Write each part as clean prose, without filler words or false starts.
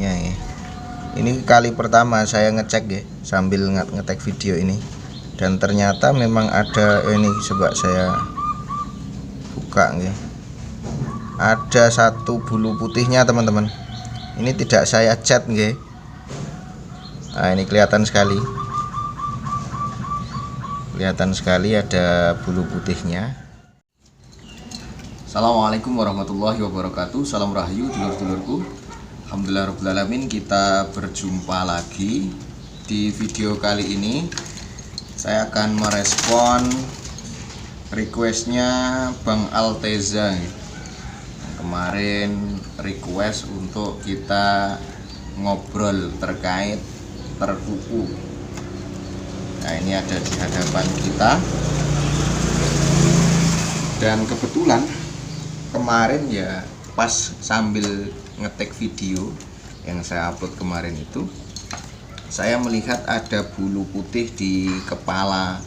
putihnya ya. Ini kali pertama saya ngecek ya sambil ngetek video ini, dan ternyata memang ada ini. Coba saya buka ya, ada satu bulu putihnya teman-teman. Ini tidak saya cat ya. Nah, ini kelihatan sekali ada bulu putihnya. Assalamualaikum warahmatullahi wabarakatuh. Salam rahayu dulur-dulurku. Alhamdulillahirrahmanirrahim. Kita berjumpa lagi. Di video kali ini saya akan merespon requestnya Bang Alteza. Kemarin request untuk kita ngobrol terkait terkuku. Nah, ini ada di hadapan kita, dan kebetulan kemarin ya pas sambil ngetek video yang saya upload kemarin itu, saya melihat ada bulu putih di kepala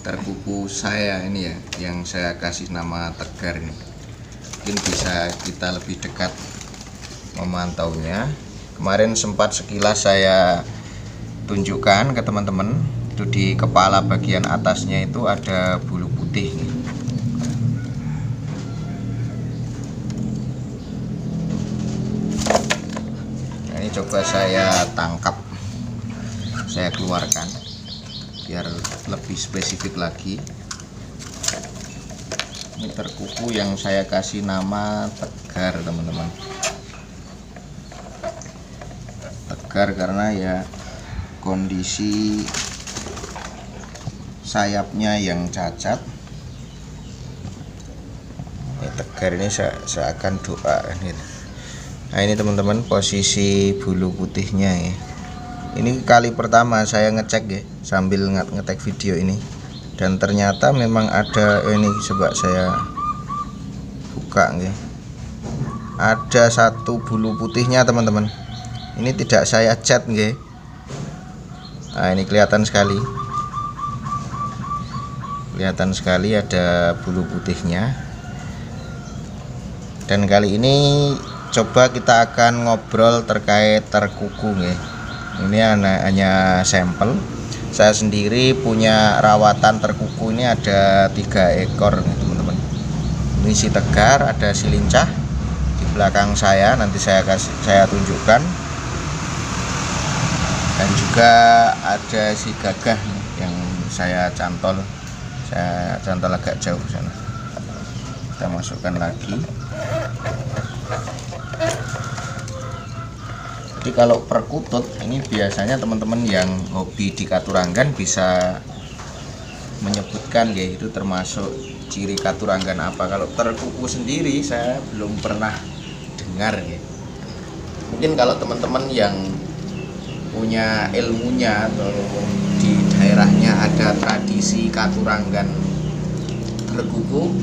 terkuku saya ini ya, yang saya kasih nama Tegar ini. Mungkin bisa kita lebih dekat memantaunya. Kemarin sempat sekilas saya tunjukkan ke teman-teman, itu di kepala bagian atasnya itu ada bulu putih nih. Nah, ini coba saya tangkap, saya keluarkan biar lebih spesifik lagi. Ini terkuku yang saya kasih nama Tegar teman-teman. Tegar karena ya kondisi sayapnya yang cacat. Tegar ini seakan doa ini. Nah, ini teman-teman posisi bulu putihnya ya. Ini kali pertama saya ngecek ya sambil ngetek video ini, dan ternyata memang ada ini. Coba saya buka ya, ada satu bulu putihnya teman-teman. Ini tidak saya cat ya. Nah, ini kelihatan sekali ada bulu putihnya. Dan kali ini coba kita akan ngobrol terkait terkuku ya. Ini hanya sampel. Saya sendiri punya rawatan terkuku ini ada 3 ekor nih teman-teman. Ini si Tegar, ada si Lincah di belakang saya, nanti saya tunjukkan. Dan juga ada si Gagah nih, yang saya cantol agak jauh sana. Kita masukkan lagi. Jadi kalau perkutut ini biasanya teman-teman yang hobi di Katuranggan bisa menyebutkan ya, itu termasuk ciri Katuranggan apa. Kalau terkuku sendiri saya belum pernah dengar ya. Mungkin kalau teman-teman yang punya ilmunya atau di daerahnya ada tradisi Katuranggan terkuku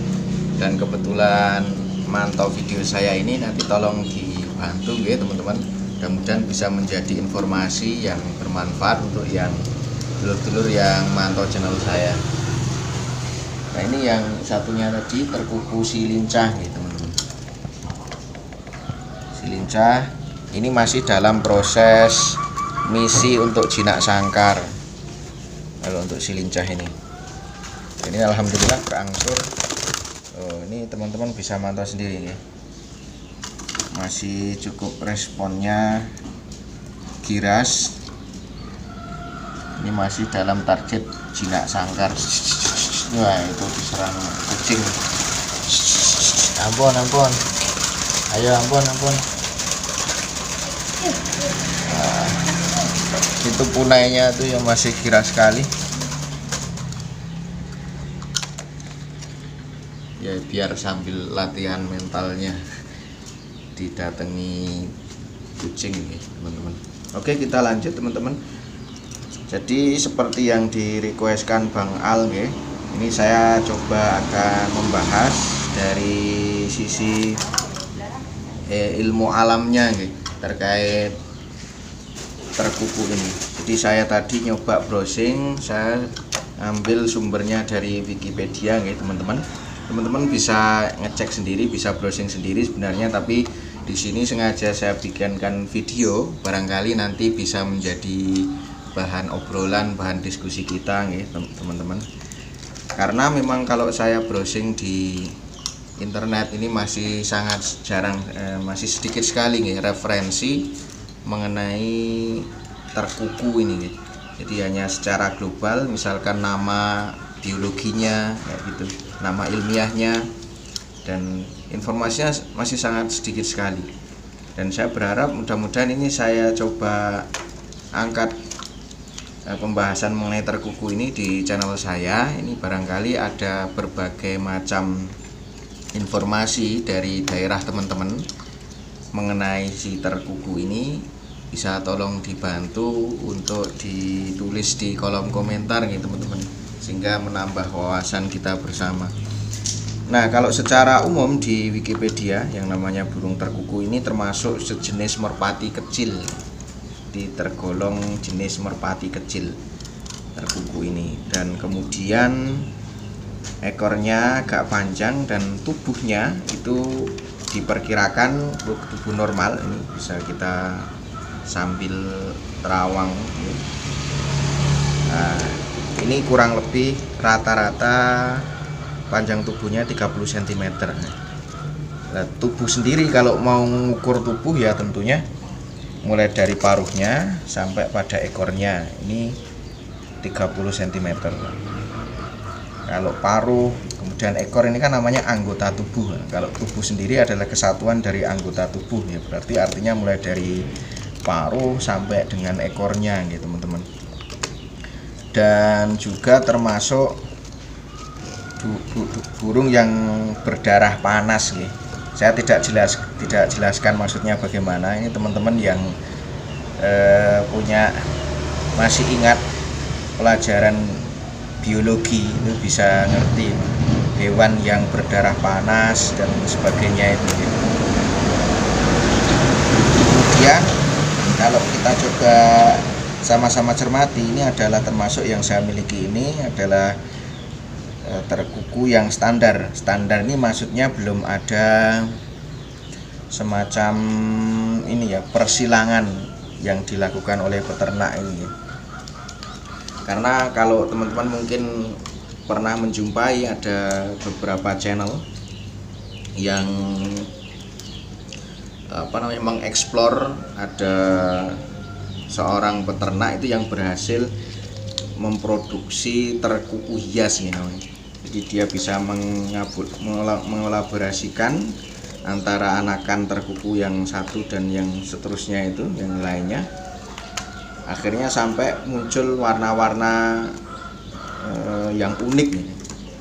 dan kebetulan mantau video saya ini, nanti tolong dibantu ya teman-teman. Mudah-mudahan bisa menjadi informasi yang bermanfaat untuk yang dulur-dulur yang mantau channel saya. Nah, ini yang satunya tadi terkuku si Lincah nih teman-teman. Si Lincah ini masih dalam proses misi untuk jinak sangkar. Kalau untuk si Lincah ini alhamdulillah berangsur. Ini teman-teman bisa mantau sendiri ya, masih cukup responnya giras. Ini masih dalam target jinak sangkar. Wah, itu diserang kucing. Ampun, ayo ampun. Nah, itu punainya tuh yang masih giras sekali ya, biar sambil latihan mentalnya didatangi kucing nih teman-teman. Oke, kita lanjut teman-teman. Jadi seperti yang di requestkan Bang Al ya, ini saya coba akan membahas dari sisi ilmu alamnya ya, terkait terkuku ini. Jadi saya tadi nyoba browsing, saya ambil sumbernya dari Wikipedia ya teman-teman. Teman-teman bisa ngecek sendiri, bisa browsing sendiri sebenarnya, tapi di sini sengaja saya bikinkan video, barangkali nanti bisa menjadi bahan obrolan, bahan diskusi kita nih teman-teman. Karena memang kalau saya browsing di internet ini masih sangat jarang, masih sedikit sekali nih referensi mengenai terkuku ini nih. Jadi hanya secara global, misalkan nama biologinya kayak gitu, nama ilmiahnya, dan informasinya masih sangat sedikit sekali. Dan saya berharap mudah-mudahan ini saya coba angkat pembahasan mengenai terkuku ini di channel saya. Ini barangkali ada berbagai macam informasi dari daerah teman-teman mengenai si terkuku ini. Bisa tolong dibantu untuk ditulis di kolom komentar nih teman-teman, sehingga menambah wawasan kita bersama. Nah, kalau secara umum di Wikipedia yang namanya burung terkuku ini termasuk sejenis merpati kecil, tergolong jenis merpati kecil terkuku ini. Dan kemudian ekornya agak panjang dan tubuhnya itu diperkirakan tubuh normal. Ini bisa kita sambil terawang. Nah, ini kurang lebih rata-rata panjang tubuhnya 30 cm. Nah, tubuh sendiri kalau mau mengukur tubuh ya tentunya mulai dari paruhnya sampai pada ekornya ini 30 cm. Kalau paruh kemudian ekor ini kan namanya anggota tubuh. Kalau tubuh sendiri adalah kesatuan dari anggota tubuh ya, berarti artinya mulai dari paruh sampai dengan ekornya gitu teman-teman. Dan juga termasuk burung yang berdarah panas gitu. Saya tidak jelaskan maksudnya bagaimana. Ini teman-teman yang masih ingat pelajaran biologi itu bisa ngerti hewan yang berdarah panas dan sebagainya itu. Kemudian kalau kita coba sama-sama cermati, ini adalah termasuk yang saya miliki, ini adalah terkuku yang standar. Standar ini maksudnya belum ada semacam ini ya, persilangan yang dilakukan oleh peternak ini. Karena kalau teman-teman mungkin pernah menjumpai ada beberapa channel yang mengeksplor, ada seorang peternak itu yang berhasil memproduksi terkuku hias gitu. Jadi dia bisa mengelaborasikan antara anakan terkuku yang satu dan yang seterusnya itu, yang lainnya. Akhirnya sampai muncul warna-warna yang unik nih.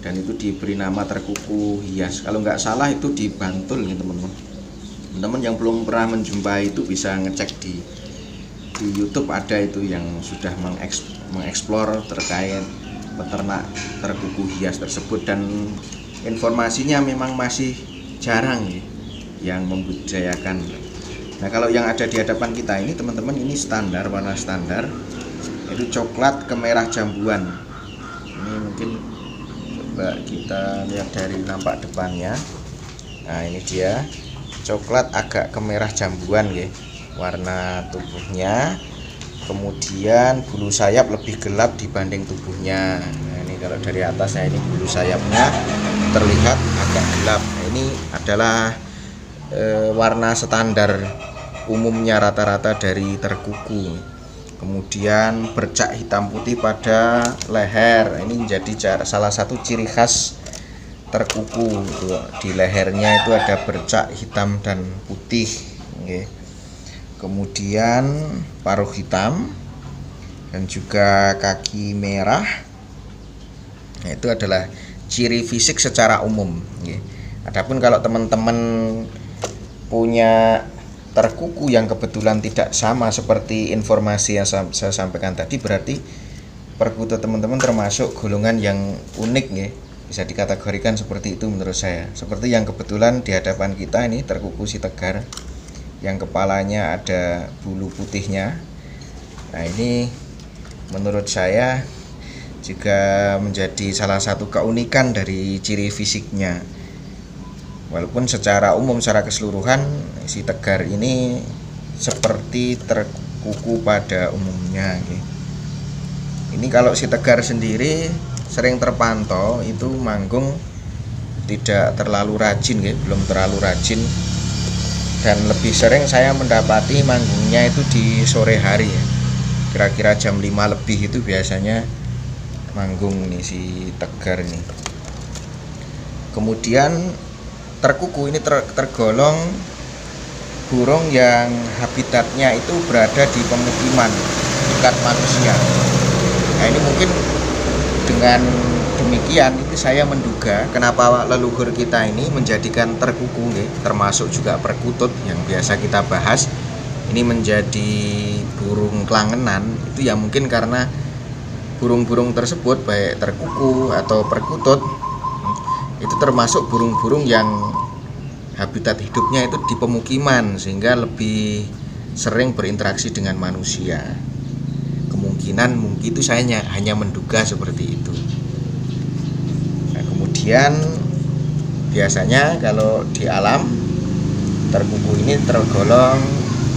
Dan itu diberi nama terkuku hias. Kalau nggak salah itu di Bantul nih teman-teman. Teman-teman yang belum pernah menjumpai itu bisa ngecek di YouTube, ada itu yang sudah mengeksplor terkait peternak terkuku hias tersebut. Dan informasinya memang masih jarang ya, yang membudidayakan. Nah, kalau yang ada di hadapan kita ini teman-teman, ini standar, warna standar, itu coklat kemerah jambuan. Ini mungkin coba kita lihat dari nampak depannya. Nah, ini dia coklat agak kemerah jambuan ya warna tubuhnya. Kemudian bulu sayap lebih gelap dibanding tubuhnya. Nah, ini kalau dari atasnya ini bulu sayapnya terlihat agak gelap. Nah, ini adalah warna standar umumnya rata-rata dari terkuku. Kemudian bercak hitam putih pada leher. Ini menjadi salah satu ciri khas terkuku. Di lehernya itu ada bercak hitam dan putih. Kemudian paruh hitam dan juga kaki merah. Nah, itu adalah ciri fisik secara umum. Adapun kalau teman-teman punya terkuku yang kebetulan tidak sama seperti informasi yang saya sampaikan tadi, berarti perkutut teman-teman termasuk golongan yang unik ya. Bisa dikategorikan seperti itu menurut saya. Seperti yang kebetulan di hadapan kita ini terkuku si tegar, yang kepalanya ada bulu putihnya. Nah, ini menurut saya juga menjadi salah satu keunikan dari ciri fisiknya. Walaupun secara umum, secara keseluruhan si tegar ini seperti terkuku pada umumnya. Ini kalau si tegar sendiri sering terpantau itu manggung tidak terlalu rajin, belum terlalu rajin, dan lebih sering saya mendapati manggungnya itu di sore hari ya. Kira-kira jam 5 lebih itu biasanya manggung nih si tegar ini. Kemudian terkuku ini tergolong burung yang habitatnya itu berada di pemukiman dekat manusia. Nah, ini mungkin dengan demikian itu saya menduga kenapa leluhur kita ini menjadikan terkuku, termasuk juga perkutut yang biasa kita bahas, ini menjadi burung kelangenan. Itu ya mungkin karena burung-burung tersebut, baik terkuku atau perkutut, itu termasuk burung-burung yang habitat hidupnya itu di pemukiman, sehingga lebih sering berinteraksi dengan manusia. Kemungkinan mungkin itu saya hanya menduga seperti itu. Nah, kemudian biasanya kalau di alam, terkuku ini tergolong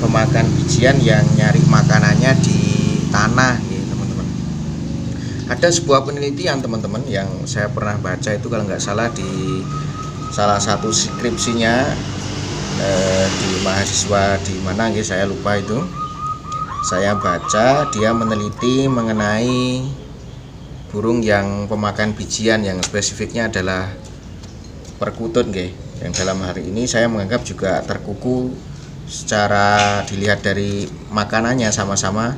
pemakan bijian yang nyari makanannya di tanah, teman-teman. Ada sebuah penelitian teman-teman yang saya pernah baca itu, kalau nggak salah di salah satu skripsinya di mahasiswa di mana, saya lupa itu. Saya baca dia meneliti mengenai burung yang pemakan bijian yang spesifiknya adalah perkutut, yang dalam hari ini saya menganggap juga terkuku secara dilihat dari makanannya sama-sama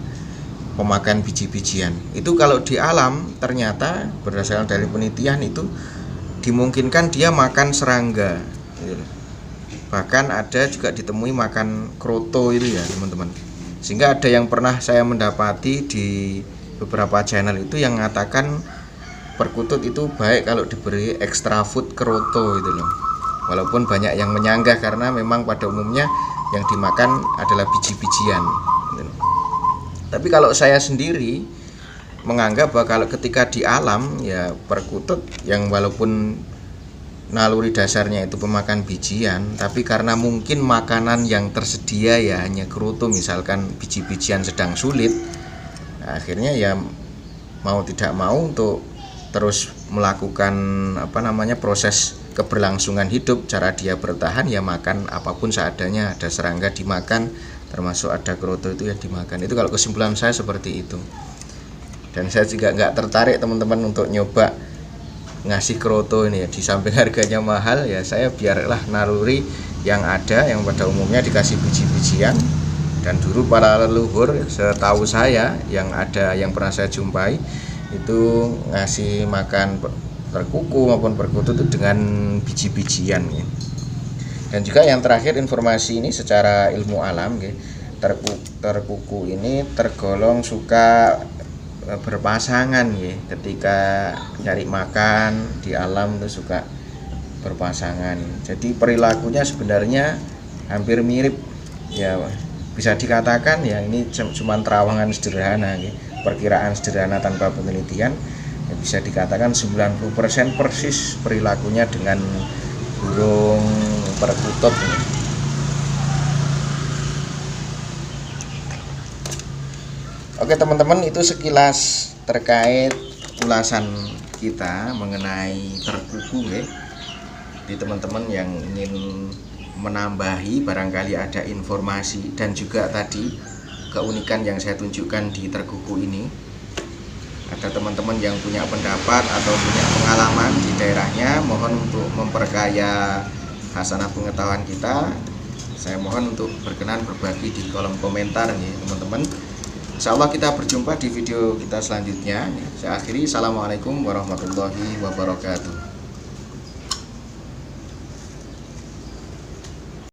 pemakan biji-bijian. Itu kalau di alam ternyata berdasarkan dari penelitian itu dimungkinkan dia makan serangga. Bahkan ada juga ditemui makan kroto itu ya teman-teman. Sehingga ada yang pernah saya mendapati di beberapa channel itu yang mengatakan perkutut itu baik kalau diberi extra food kroto itu loh. Walaupun banyak yang menyanggah karena memang pada umumnya yang dimakan adalah biji-bijian. Tapi kalau saya sendiri menganggap bahwa kalau ketika di alam ya perkutut yang walaupun naluri dasarnya itu pemakan bijian, tapi karena mungkin makanan yang tersedia ya hanya kroto, misalkan biji-bijian sedang sulit, akhirnya ya mau tidak mau untuk terus melakukan proses keberlangsungan hidup, cara dia bertahan ya makan apapun seadanya. Ada serangga dimakan, termasuk ada kroto itu ya dimakan. Itu kalau kesimpulan saya seperti itu. Dan saya juga nggak tertarik teman-teman untuk nyoba ngasih kroto ini ya, di samping harganya mahal ya, saya biarlah naluri yang ada, yang pada umumnya dikasih biji-bijian. Dan dulu para leluhur setahu saya yang ada, yang pernah saya jumpai itu ngasih makan terkuku maupun perkutut itu dengan biji-bijian ya. Dan juga yang terakhir informasi ini secara ilmu alam ya, terkuku ini tergolong suka berpasangan ya, ketika cari makan di alam itu suka berpasangan. Jadi perilakunya sebenarnya hampir mirip ya, bisa dikatakan ya ini cuma terawangan sederhana ya, perkiraan sederhana tanpa penelitian ya, bisa dikatakan 90% persis perilakunya dengan burung perkutut ya. Oke teman-teman, itu sekilas terkait ulasan kita mengenai terkuku ya. Di teman-teman yang ingin menambahi barangkali ada informasi dan juga tadi keunikan yang saya tunjukkan di terkuku ini, ada teman-teman yang punya pendapat atau punya pengalaman di daerahnya, mohon untuk memperkaya hasanah pengetahuan kita. Saya mohon untuk berkenan berbagi di kolom komentar nih teman-teman. Insya Allah kita berjumpa di video kita selanjutnya. Saya akhiri, assalamualaikum warahmatullahi wabarakatuh.